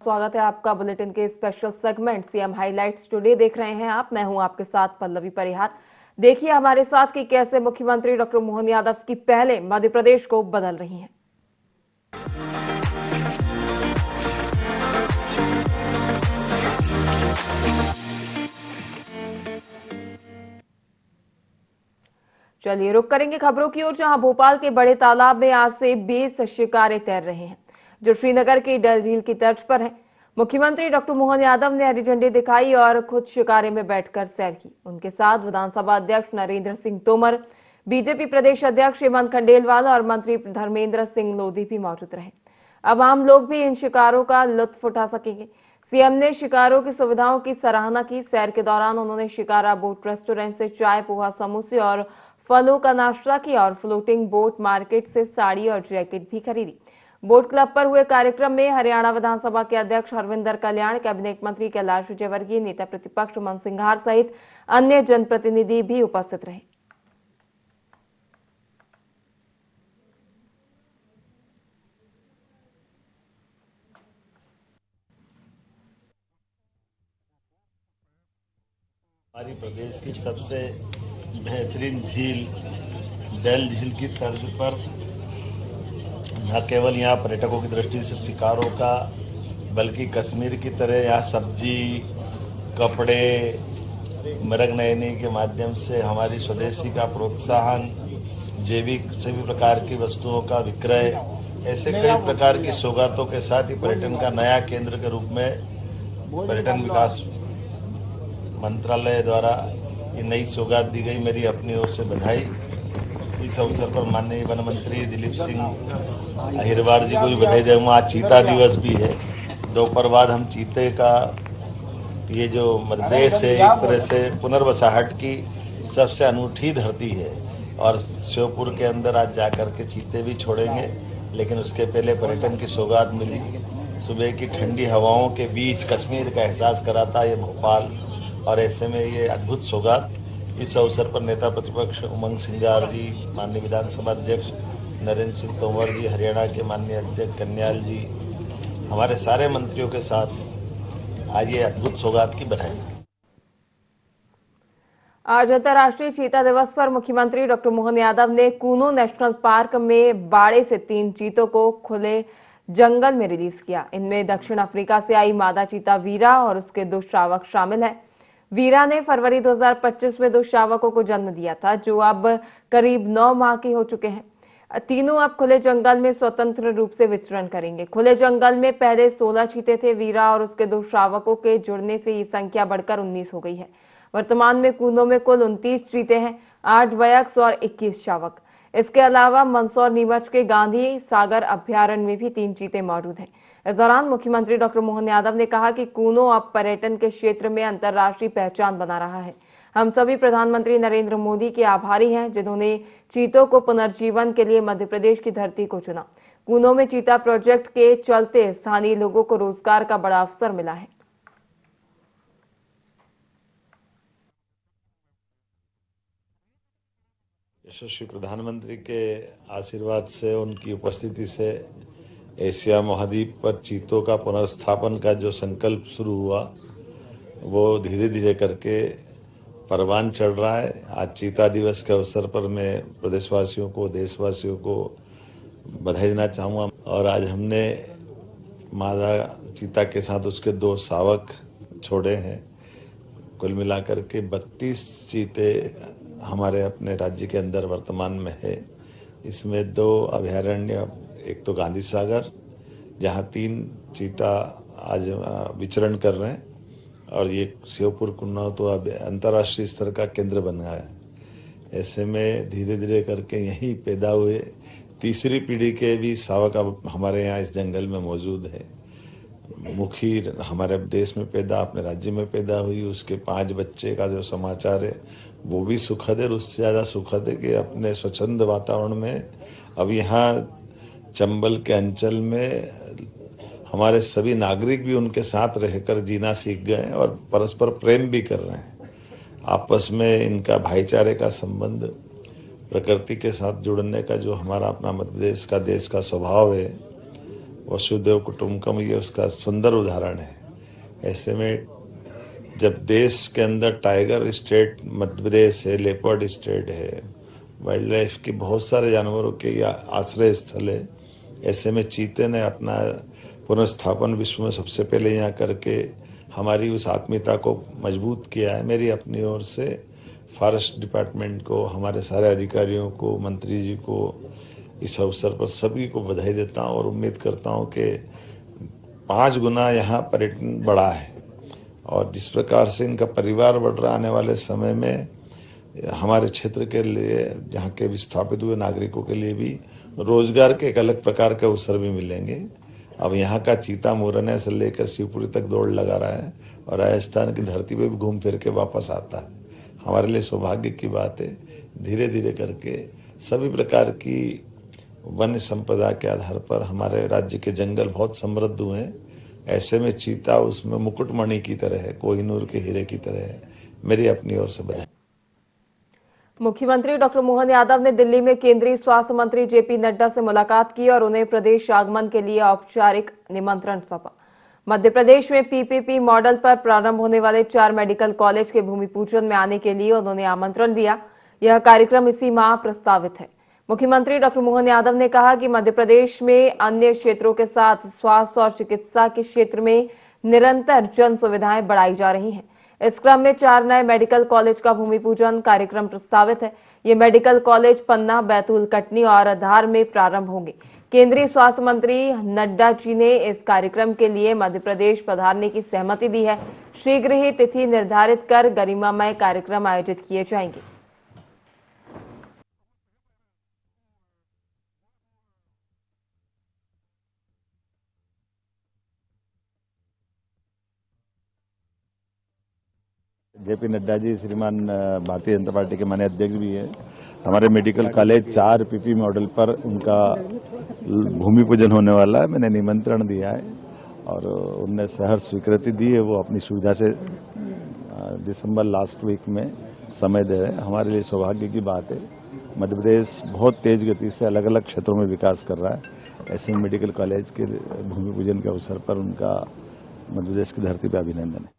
स्वागत है आपका बुलेटिन के special segment CM highlights today देख रहे हैं आप। मैं हूं आपके साथ पल्लवी परिहार। देखिए हमारे साथ कि कैसे मुख्यमंत्री डॉक्टर मोहन यादव की पहले मध्य प्रदेश को बदल रही हैं। चलिए रुक करेंगे खबरों की ओर, जहां भोपाल के बड़े तालाब में आज से 20 शिकारे तैर रहे हैं जो श्रीनगर की डल झील की तर्ज पर है। मुख्यमंत्री डॉक्टर मोहन यादव ने हरी झंडी दिखाई और खुद शिकारे में बैठकर सैर की। उनके साथ विधानसभा अध्यक्ष नरेंद्र सिंह तोमर, बीजेपी प्रदेश अध्यक्ष हेमंत खंडेलवाल और मंत्री धर्मेंद्र सिंह लोधी भी मौजूद रहे। अब आम लोग भी इन शिकारों का लुत्फ उठा सकेंगे। सीएम ने शिकारों की सुविधाओं की सराहना की। सैर के दौरान उन्होंने शिकारा बोट रेस्टोरेंट से चाय, पोहा, समोसे और फलों का नाश्ता किया और फ्लोटिंग बोट मार्केट से साड़ी और जैकेट भी खरीदी। बोट क्लब पर हुए कार्यक्रम में हरियाणा विधानसभा के अध्यक्ष हरविंदर कल्याण, कैबिनेट मंत्री कैलाश विजयवर्गीय, नेता प्रतिपक्ष मन सिंघार सहित अन्य जनप्रतिनिधि भी उपस्थित रहे। हमारी प्रदेश की सबसे बेहतरीन झील डल झील की तर्ज पर न केवल यहाँ पर्यटकों की दृष्टि से शिकारों का, बल्कि कश्मीर की तरह यहाँ सब्जी, कपड़े, मृगनयनी के माध्यम से हमारी स्वदेशी का प्रोत्साहन, जैविक सभी प्रकार की वस्तुओं का विक्रय, ऐसे कई प्रकार की सौगातों के साथ ही पर्यटन का नया केंद्र के रूप में पर्यटन विकास मंत्रालय द्वारा ये नई सौगात दी गई। मेरी अपनी ओर से बधाई। इस अवसर पर माननीय वन मंत्री दिलीप सिंह अहिरवार जी को भी बधाई दूंगा। आज चीता दिवस भी है। दोपहर बाद हम चीते का ये जो मध्यप्रदेश है एक तरह से पुनर्वसाहट की सबसे अनूठी धरती है और श्योपुर के अंदर आज जाकर के चीते भी छोड़ेंगे, लेकिन उसके पहले पर्यटन की सौगात मिली। सुबह की ठंडी हवाओं के बीच कश्मीर का एहसास कराता ये भोपाल, और ऐसे में ये अद्भुत सौगात। इस अवसर पर नेता प्रतिपक्ष उमंग सिंगार जी, माननीय विधानसभा अध्यक्ष नरेंद्र सिंह तोमर जी, हरियाणा के माननीय अध्यक्ष कन्याल जी, हमारे सारे मंत्रियों के साथ आज ये अद्भुत सौगात की बधाई। आज अंतर्राष्ट्रीय चीता दिवस पर मुख्यमंत्री डॉक्टर मोहन यादव ने कूनो नेशनल पार्क में बाड़े से 3 चीतों को खुले जंगल में रिलीज किया। इनमें दक्षिण अफ्रीका से आई मादा चीता वीरा और उसके 2 शावक शामिल हैं। वीरा ने फरवरी 2025 में 2 शावकों को जन्म दिया था, जो अब करीब 9 माह के हो चुके हैं। तीनों अब खुले जंगल में स्वतंत्र रूप से विचरण करेंगे। खुले जंगल में पहले 16 चीते थे। वीरा और उसके 2 शावकों के जुड़ने से ये संख्या बढ़कर 19 हो गई है। वर्तमान में कूनो में कुल 29 चीते हैं, 8 वयस्क और 21 शावक। इसके अलावा मंदसौर नीमच के गांधी सागर अभ्यारण्य में भी 3 चीते मौजूद हैं। इस दौरान मुख्यमंत्री डॉक्टर मोहन यादव ने कहा कि कूनो अब पर्यटन के क्षेत्र में अंतर्राष्ट्रीय पहचान बना रहा है। हम सभी प्रधानमंत्री नरेंद्र मोदी के आभारी हैं, जिन्होंने चीतों को पुनर्जीवन के लिए मध्य प्रदेश की धरती को चुना। कूनो में चीता प्रोजेक्ट के चलते स्थानीय लोगों को रोजगार का बड़ा अवसर मिला है। यशस्वी प्रधानमंत्री के आशीर्वाद से, उनकी उपस्थिति से एशिया महाद्वीप पर चीतों का पुनर्स्थापन का जो संकल्प शुरू हुआ वो धीरे धीरे करके परवान चढ़ रहा है। आज चीता दिवस के अवसर पर मैं प्रदेशवासियों को, देशवासियों को बधाई देना चाहूँगा। और आज हमने मादा चीता के साथ उसके 2 शावक छोड़े हैं। कुल मिलाकर के 32 चीते हमारे अपने राज्य के अंदर वर्तमान में है। इसमें 2 अभयारण्य, एक तो गांधी सागर जहां 3 चीता आज विचरण कर रहे हैं, और ये श्योपुर कुन्ना तो अब अंतर्राष्ट्रीय स्तर का केंद्र बन गया है। ऐसे में धीरे धीरे करके यहीं पैदा हुए तीसरी पीढ़ी के भी शावक अब हमारे यहाँ इस जंगल में मौजूद है। मुखी हमारे देश में पैदा, अपने राज्य में पैदा हुई, उसके 5 बच्चे का जो समाचार है वो भी सुखद है। उससे ज़्यादा सुखद है कि अपने स्वच्छंद वातावरण में अब यहाँ चंबल के अंचल में हमारे सभी नागरिक भी उनके साथ रहकर जीना सीख गए और परस्पर प्रेम भी कर रहे हैं। आपस में इनका भाईचारे का संबंध, प्रकृति के साथ जुड़ने का जो हमारा अपना मध्य प्रदेश का, देश का स्वभाव है, वसुदेव कुटुंबकम ये उसका सुंदर उदाहरण है। ऐसे में जब देश के अंदर टाइगर स्टेट मध्य प्रदेश है, लेपर्ड स्टेट है, वाइल्ड लाइफ के बहुत सारे जानवरों के आश्रय स्थल है, ऐसे में चीते ने अपना पुनर्स्थापन विश्व में सबसे पहले यहाँ करके हमारी उस आत्मीयता को मजबूत किया है। मेरी अपनी ओर से फॉरेस्ट डिपार्टमेंट को, हमारे सारे अधिकारियों को, मंत्री जी को इस अवसर पर सभी को बधाई देता हूँ और उम्मीद करता हूँ कि 5 गुना यहाँ पर्यटन बढ़ा है और जिस प्रकार से इनका परिवार बढ़ रहा आने वाले समय में हमारे क्षेत्र के लिए, यहाँ के विस्थापित हुए नागरिकों के लिए भी रोजगार के एक अलग प्रकार के अवसर भी मिलेंगे। अब यहाँ का चीता मुरैना से लेकर शिवपुरी तक दौड़ लगा रहा है और राजस्थान की धरती पे भी घूम फिर के वापस आता है। हमारे लिए सौभाग्य की बात है। धीरे धीरे करके सभी प्रकार की वन्य संपदा के आधार पर हमारे राज्य के जंगल बहुत समृद्ध हुए हैं। ऐसे में चीता उसमें मुकुटमणि की तरह है, कोहिनूर के हीरे की तरह है। मेरी अपनी ओर से बधाई। मुख्यमंत्री डॉक्टर मोहन यादव ने दिल्ली में केंद्रीय स्वास्थ्य मंत्री जेपी नड्डा से मुलाकात की और उन्हें प्रदेश आगमन के लिए औपचारिक निमंत्रण सौंपा। मध्य प्रदेश में पीपीपी मॉडल पर प्रारंभ होने वाले 4 मेडिकल कॉलेज के भूमि पूजन में आने के लिए उन्होंने आमंत्रण दिया। यह कार्यक्रम इसी माह प्रस्तावित है। मुख्यमंत्री डॉक्टर मोहन यादव ने कहा कि मध्य प्रदेश में अन्य क्षेत्रों के साथ स्वास्थ्य और चिकित्सा के क्षेत्र में निरंतर जन सुविधाएं बढ़ाई जा रही हैं। इस क्रम में 4 नए मेडिकल कॉलेज का भूमि पूजन कार्यक्रम प्रस्तावित है। ये मेडिकल कॉलेज पन्ना, बैतूल, कटनी और धार में प्रारंभ होंगे। केंद्रीय स्वास्थ्य मंत्री नड्डा जी ने इस कार्यक्रम के लिए मध्य प्रदेश पधारने की सहमति दी है। शीघ्र ही तिथि निर्धारित कर गरिमामय कार्यक्रम आयोजित किए जाएंगे। जेपी नड्डा जी श्रीमान भारतीय जनता पार्टी के माननीय अध्यक्ष भी है। हमारे मेडिकल कॉलेज 4 पीपी मॉडल पर उनका भूमि पूजन होने वाला है। मैंने निमंत्रण दिया है और उनने सहर्ष स्वीकृति दी है। वो अपनी सुविधा से दिसंबर लास्ट वीक में समय दे रहे हैं। हमारे लिए सौभाग्य की बात है। मध्य प्रदेश बहुत तेज गति से अलग अलग क्षेत्रों में विकास कर रहा है। ऐसे मेडिकल कॉलेज के भूमि पूजन के अवसर पर उनका मध्य प्रदेश की धरती पर अभिनंदन है।